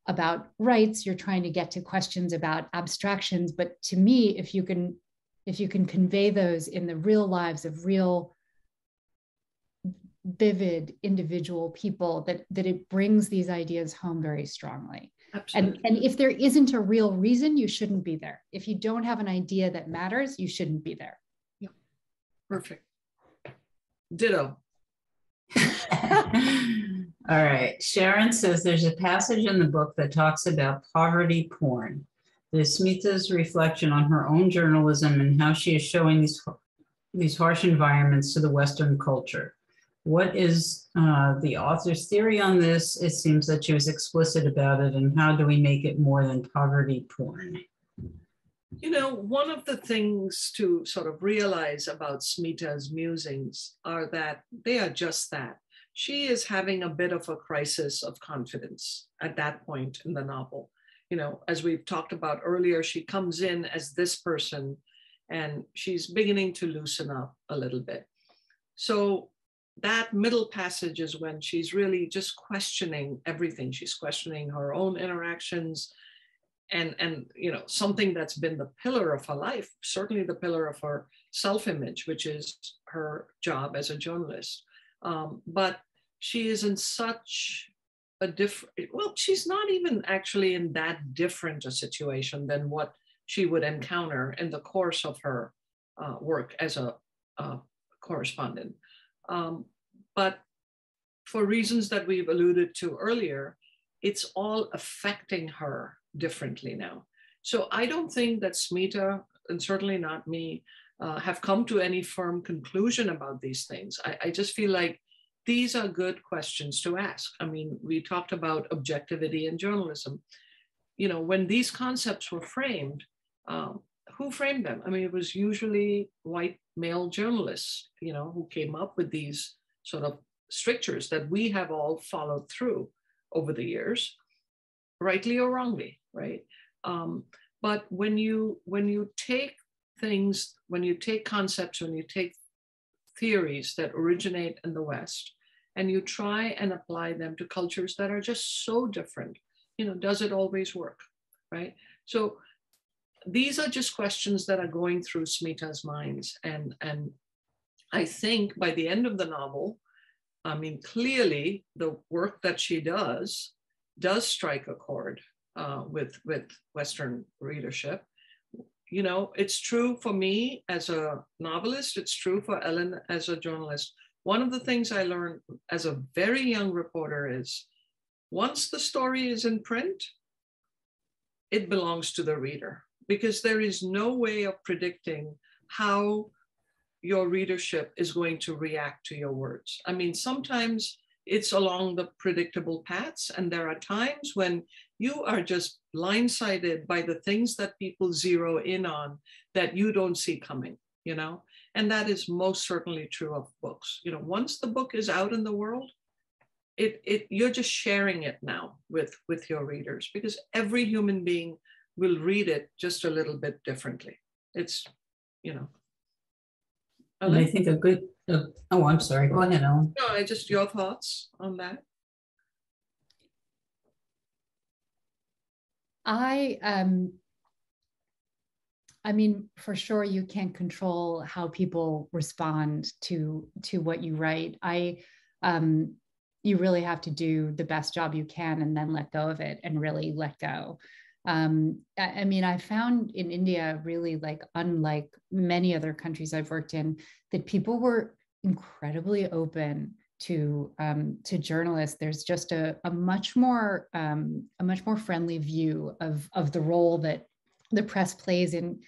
about rights. You're trying to get to questions about abstractions. But to me, if you can convey those in the real lives of real vivid individual people, that it brings these ideas home very strongly. Absolutely. And if there isn't a real reason, you shouldn't be there. If you don't have an idea that matters, you shouldn't be there. Yeah. Perfect. Ditto. All right. Sharon says there's a passage in the book that talks about poverty porn. This Smita's reflection on her own journalism and how she is showing these harsh environments to the Western culture. What is the author's theory on this? It seems that she was explicit about it, and how do we make it more than poverty porn? One of the things to sort of realize about Smita's musings are that they are just that. She is having a bit of a crisis of confidence at that point in the novel. As we've talked about earlier, she comes in as this person and she's beginning to loosen up a little bit. So that middle passage is when she's really just questioning everything. She's questioning her own interactions and something that's been the pillar of her life, certainly the pillar of her self-image, which is her job as a journalist. But she is in such a different, she's not even actually in that different a situation than what she would encounter in the course of her work as a correspondent. But for reasons that we've alluded to earlier, it's all affecting her differently now. So I don't think that Smita, and certainly not me, have come to any firm conclusion about these things. I just feel like these are good questions to ask. I mean, we talked about objectivity in journalism. When these concepts were framed, who framed them? I mean, it was usually white male journalists, who came up with these sort of strictures that we have all followed through over the years, rightly or wrongly, right? But when you take things, when you take concepts, when you take theories that originate in the West, and you try and apply them to cultures that are just so different, does it always work, right? So these are just questions that are going through Smita's minds. And I think by the end of the novel, I mean, clearly the work that she does strike a chord with Western readership. It's true for me as a novelist, it's true for Ellen as a journalist. One of the things I learned as a very young reporter is once the story is in print, it belongs to the reader, because there is no way of predicting how your readership is going to react to your words. I mean, sometimes it's along the predictable paths, and there are times when you are just blindsided by the things that people zero in on that you don't see coming, and that is most certainly true of books. Once the book is out in the world, you're just sharing it now with your readers, because every human being will read it just a little bit differently. It's, And I think a good, I'm sorry, go ahead, Ellen. No, just your thoughts on that. I mean, for sure, you can't control how people respond to what you write. You really have to do the best job you can and then let go of it and really let go. I mean, I found in India, really, like, unlike many other countries I've worked in, that people were incredibly open to journalists. There's just a much more friendly view of the role that the press plays in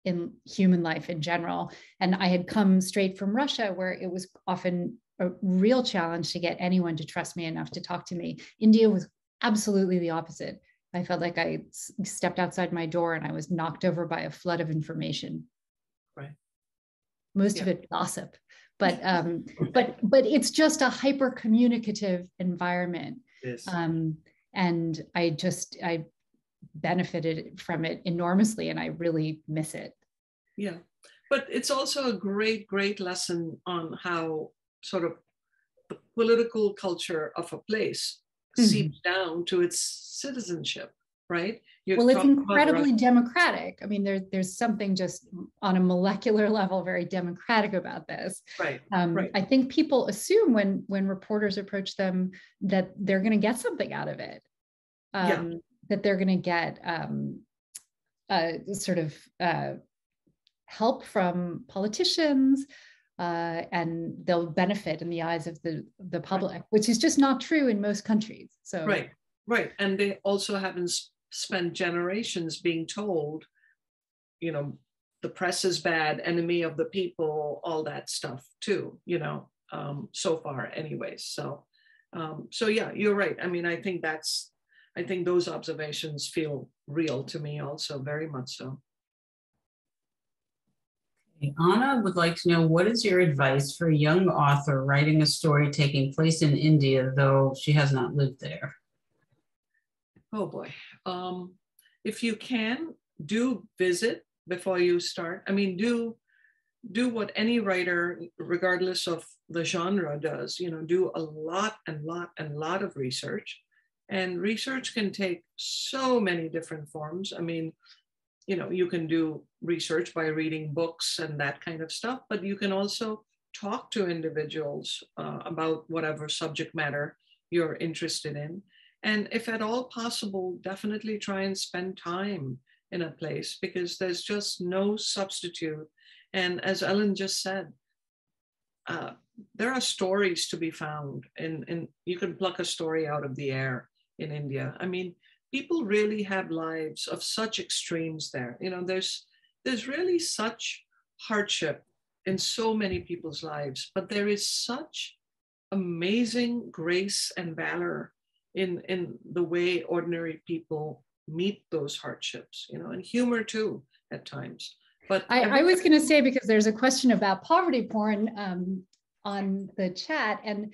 in human life in general. And I had come straight from Russia, where it was often a real challenge to get anyone to trust me enough to talk to me. India was absolutely the opposite. I felt like I stepped outside my door and I was knocked over by a flood of information. Right. Most of it gossip, but it's just a hyper communicative environment. Yes. And I benefited from it enormously, and I really miss it. Yeah, but it's also a great lesson on how sort of the political culture of a place seeps down to its citizenship, right? Well, it's incredibly democratic. I mean, there's something just on a molecular level very democratic about this. Right. I think people assume when reporters approach them that they're going to get something out of it. That they're going to get sort of help from politicians, and they'll benefit in the eyes of the public, which is just not true in most countries. So right, and they also haven't spent generations being told, you know, the press is bad, enemy of the people, all that stuff too, you know, so far anyways. So yeah, you're right. I mean, I think those observations feel real to me also, very much so. Anna would like to know, what is your advice for a young author writing a story taking place in India, though she has not lived there? Oh boy. If you can, do visit before you start. I mean, do what any writer, regardless of the genre, does, you know, do a lot of research. And research can take so many different forms. I mean, you know, you can do research by reading books and that kind of stuff, but you can also talk to individuals about whatever subject matter you're interested in. And if at all possible, definitely try and spend time in a place, because there's just no substitute. And as Ellen just said, there are stories to be found, and you can pluck a story out of the air in India. I mean, people really have lives of such extremes there. You know, there's really such hardship in so many people's lives, but there is such amazing grace and valor in the way ordinary people meet those hardships, you know, and humor too at times. But I was going to say, because there's a question about poverty porn on the chat, and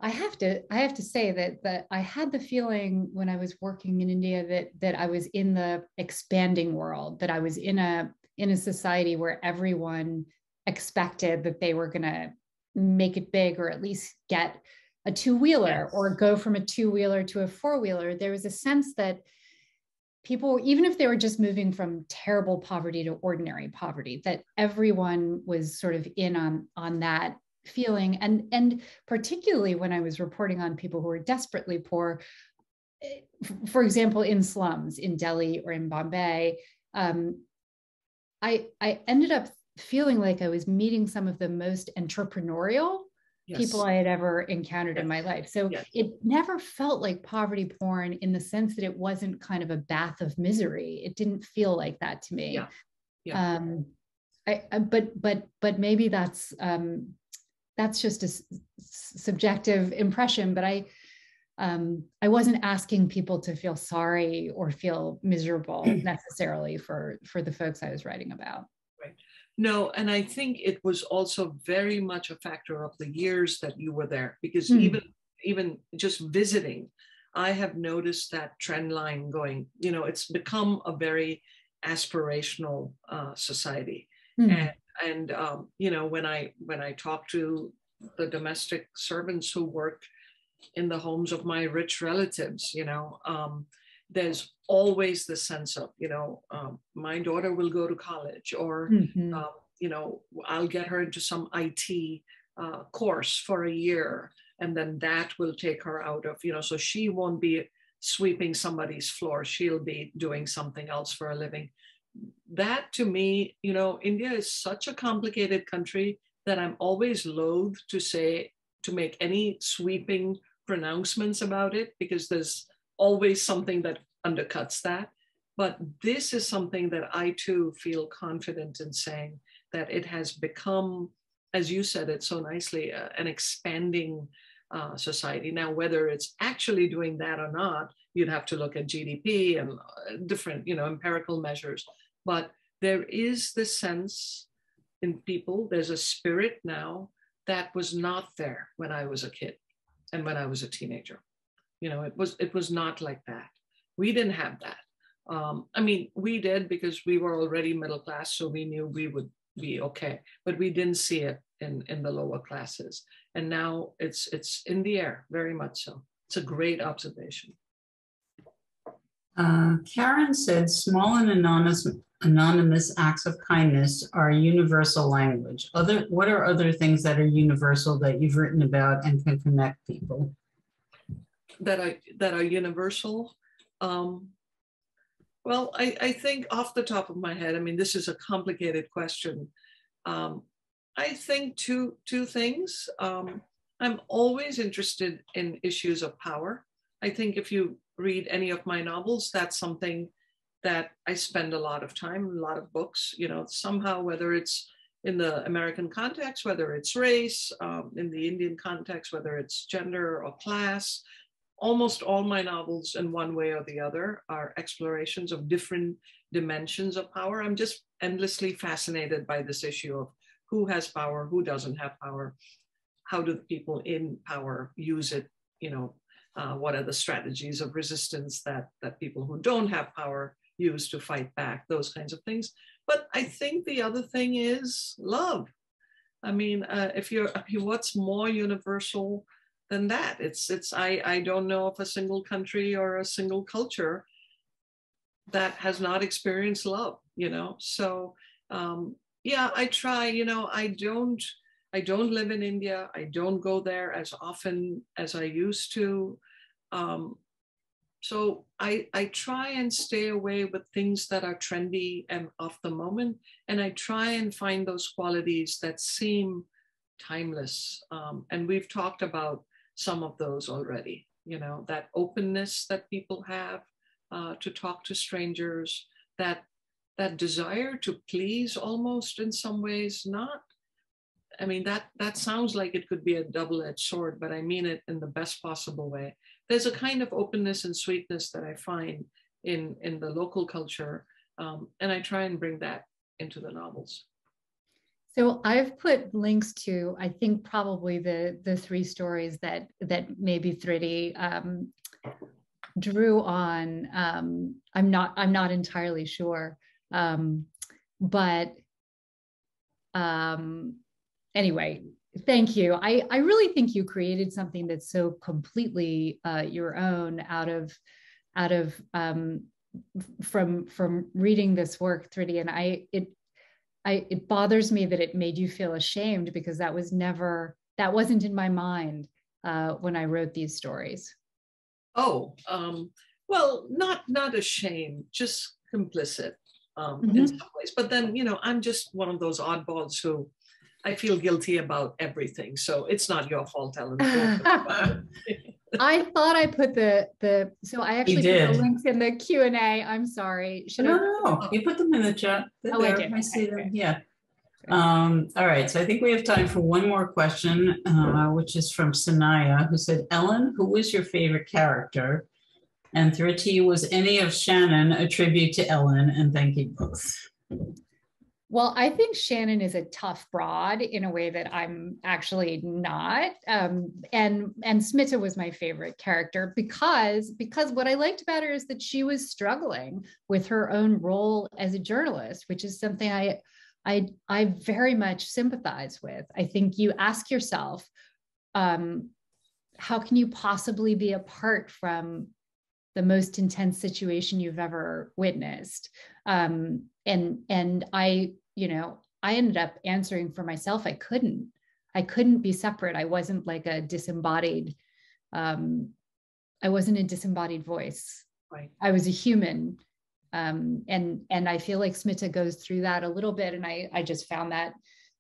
I have to say that I had the feeling when I was working in India that I was in the expanding world, that I was in a society where everyone expected that they were going to make it big, or at least get a two-wheeler, or go from a two-wheeler to a four-wheeler. There was a sense that people, even if they were just moving from terrible poverty to ordinary poverty, that everyone was sort of in on that feeling. And particularly when I was reporting on people who were desperately poor, for example, in slums in Delhi or in Bombay, I ended up feeling like I was meeting some of the most entrepreneurial people I had ever encountered in my life. So it never felt like poverty porn in the sense that it wasn't kind of a bath of misery. It didn't feel like that to me. But maybe that's just a subjective impression. But I wasn't asking people to feel sorry or feel miserable necessarily for the folks I was writing about. Right. No, and I think it was also very much a factor of the years that you were there, because even just visiting, I have noticed that trend line going, you know, it's become a very aspirational society. And you know, when I talk to the domestic servants who work in the homes of my rich relatives, you know, there's always the sense of, you know, my daughter will go to college, or, you know, I'll get her into some IT course for a year, and then that will take her out of, you know, so she won't be sweeping somebody's floor. She'll be doing something else for a living. That to me, you know, India is such a complicated country that I'm always loath to make any sweeping pronouncements about it, because there's always something that undercuts that. But this is something that I too feel confident in saying, that it has become, as you said it so nicely, an expanding society. Now, whether it's actually doing that or not, you'd have to look at GDP and different, empirical measures. But there is this sense in people, there's a spirit now that was not there when I was a kid and when I was a teenager. It was not like that. We didn't have that. We did because we were already middle class, so we knew we would be okay, but we didn't see it in the lower classes. And now it's in the air, very much so. It's a great observation. Karen said, small and anonymous acts of kindness are a universal language. What are other things that are universal that you've written about and can connect people? That are universal? Well, I think off the top of my head, this is a complicated question. I think two things. I'm always interested in issues of power. I think if you read any of my novels, that's something that I spend a lot of time, a lot of books, somehow, whether it's in the American context, whether it's race, in the Indian context, whether it's gender or class. Almost all my novels, in one way or the other, are explorations of different dimensions of power. I'm just endlessly fascinated by this issue of who has power, who doesn't have power, how do the people in power use it, what are the strategies of resistance that people who don't have power use to fight back, those kinds of things. But I think the other thing is love. What's more universal than that? I don't know of a single country or a single culture that has not experienced love, So I try, I don't live in India. I don't go there as often as I used to. So I try and stay away with things that are trendy and of the moment. And I try and find those qualities that seem timeless. And we've talked about some of those already, that openness that people have to talk to strangers, that desire to please almost in some ways, that sounds like it could be a double-edged sword, but I mean it in the best possible way. There's a kind of openness and sweetness that I find in the local culture, and I try and bring that into the novels. So I've put links to, I think, probably the three stories that maybe Thrity drew on. I'm not entirely sure, but anyway, thank you. I really think you created something that's so completely your own out of from reading this work, Thrity, and it bothers me that it made you feel ashamed, because that wasn't in my mind when I wrote these stories. Oh, well, not ashamed, just complicit in some ways. But then, I'm just one of those oddballs who I feel guilty about everything. So it's not your fault, Ellen. I thought I put so I actually put the links in the Q&A. I'm sorry. No, you put them in the chat. Oh, I did. I see them. Yeah. All right. So I think we have time for one more question, which is from Sanaya, who said, Ellen, who was your favorite character? And Thrity, was any of Shannon a tribute to Ellen? And thank you both. Well, I think Shannon is a tough broad in a way that I'm actually not. And Smita was my favorite character because what I liked about her is that she was struggling with her own role as a journalist, which is something I very much sympathize with. I think you ask yourself, how can you possibly be apart from the most intense situation you've ever witnessed? And I ended up answering for myself. I couldn't be separate. I wasn't like a disembodied, I wasn't a disembodied voice. Right. I was a human. And I feel like Smita goes through that a little bit. And I just found that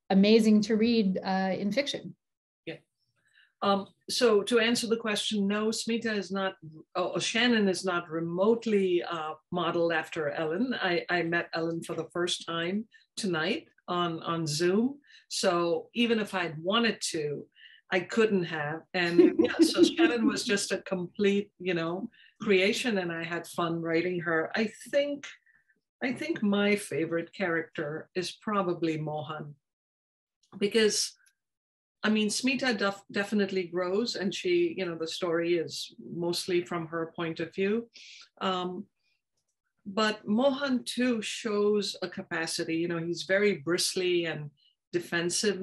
amazing to read in fiction. Yeah. So to answer the question, no, Smita is not, Shannon is not remotely modeled after Ellen. I met Ellen for the first time tonight on Zoom. So even if I'd wanted to, I couldn't have. And yeah, so Shannon was just a complete, creation, and I had fun writing her. I think my favorite character is probably Mohan, because Smita definitely grows, and she, the story is mostly from her point of view. But Mohan too shows a capacity, he's very bristly and defensive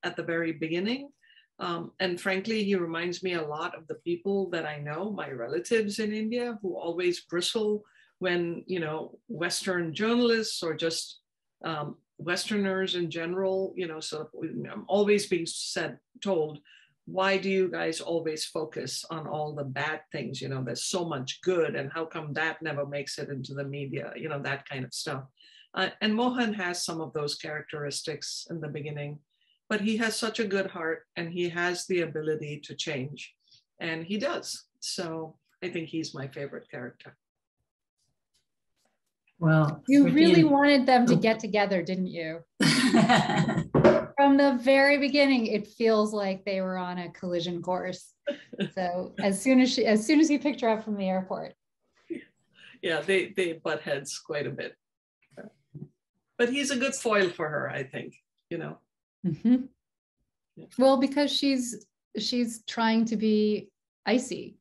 at the very beginning. And frankly, he reminds me a lot of the people that I know, my relatives in India, who always bristle when, Western journalists or just Westerners in general, so I'm always being told, why do you guys always focus on all the bad things? There's so much good, and how come that never makes it into the media, that kind of stuff. And Mohan has some of those characteristics in the beginning, but he has such a good heart, and he has the ability to change, and he does. So I think he's my favorite character. Well, you really wanted them to get together, didn't you? From the very beginning, it feels like they were on a collision course. So as soon as he picked her up from the airport. Yeah, they butt heads quite a bit. But he's a good foil for her, I think, Mm-hmm. Yeah. Well, because she's trying to be icy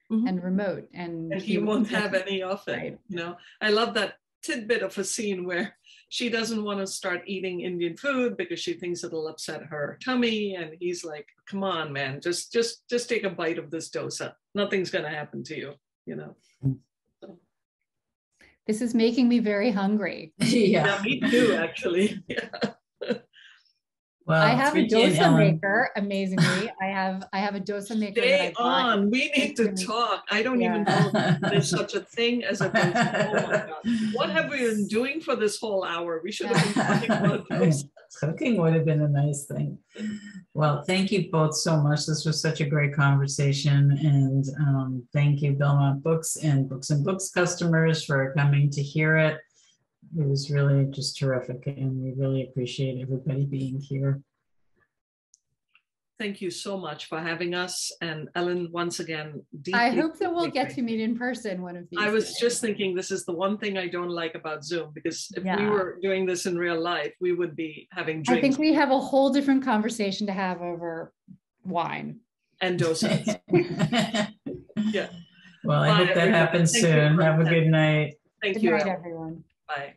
and remote, and he won't have any of it. Right. I love that tidbit of a scene where she doesn't want to start eating Indian food because she thinks it'll upset her tummy, and he's like, come on, man, just take a bite of this dosa. Nothing's going to happen to you, So. This is making me very hungry. Yeah, me too, actually. Yeah. Well, I have a dosa maker, amazingly. I have a dosa maker. Stay on. We need to talk. I don't even know if there's such a thing as a dosa. Oh my God. What have we been doing for this whole hour? We should have been talking about dosa. Cooking would have been a nice thing. Well, thank you both so much. This was such a great conversation. And thank you, Belmont Books and Books customers, for coming to hear it. It was really just terrific, and we really appreciate everybody being here. Thank you so much for having us. And Ellen, once again, I hope that we'll get to meet in person one of these I was days. just thinking, this is the one thing I don't like about Zoom, because if we were doing this in real life, we would be having drinks. I think we have a whole different conversation to have over wine. And dosas. Yeah. Well, I hope that happens soon. Have a good night. Thank you. Good night, everyone. Bye.